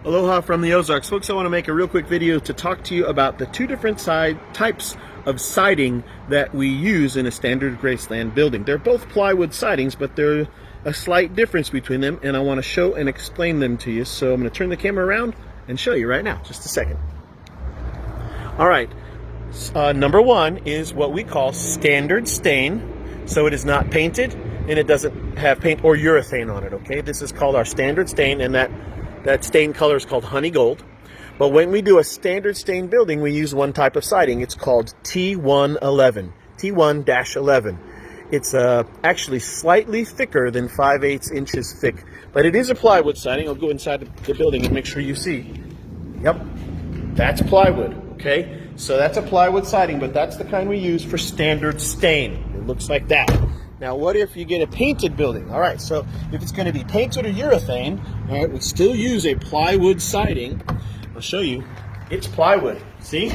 Aloha from the Ozarks. Folks, I want to make a real quick video to talk to you about the two different types of siding that we use in a standard Graceland building. They're both plywood sidings, but there's a slight difference between them, and I want to show and explain them to you. So I'm going to turn the camera around and show you right now. Just a second. All right. Number one is what we call standard stain. So it is not painted, and it doesn't have paint or urethane on it, okay? This is called our standard stain, and that stain color is called honey gold. But when we do a standard stain building, we use one type of siding. It's called T111, T1-11. It's actually slightly thicker than 5/8 inches thick, but it is a plywood siding. I'll go inside the building and make sure you see. Yep, that's plywood, okay? So that's a plywood siding, but that's the kind we use for standard stain. It looks like that. Now, what if you get a painted building? All right, so if it's going to be painted or urethane, all right, we still use a plywood siding. I'll show you. It's plywood. See?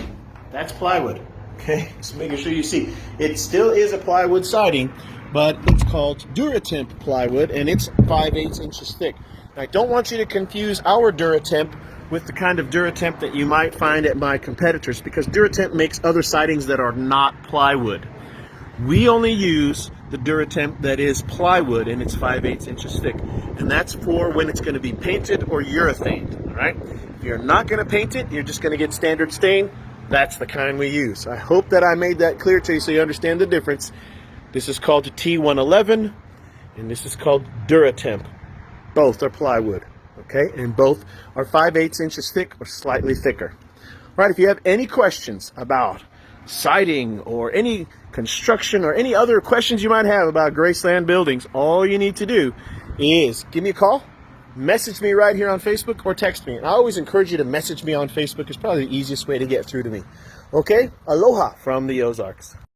That's plywood. Okay, just making sure you see. It still is a plywood siding, but it's called Duratemp plywood, and it's 5/8 inches thick. Now, I don't want you to confuse our Duratemp with the kind of Duratemp that you might find at my competitors, because Duratemp makes other sidings that are not plywood. We only use the Duratemp that is plywood, and it's 5/8 inches thick, and that's for when it's going to be painted or urethaned. All right, if you're not going to paint it, you're just going to get standard stain. That's the kind we use. I hope that I made that clear to you so you understand the difference. This is called a T111, and this is called Duratemp. Both are plywood, okay, and both are 5/8 inches thick or slightly thicker. All right, if you have any questions about siding or any construction or any other questions you might have about Graceland buildings, all you need to do is give me a call, message me right here on Facebook, or text me. And I always encourage you to message me on Facebook. It's probably the easiest way to get through to me. Okay? Aloha from the Ozarks.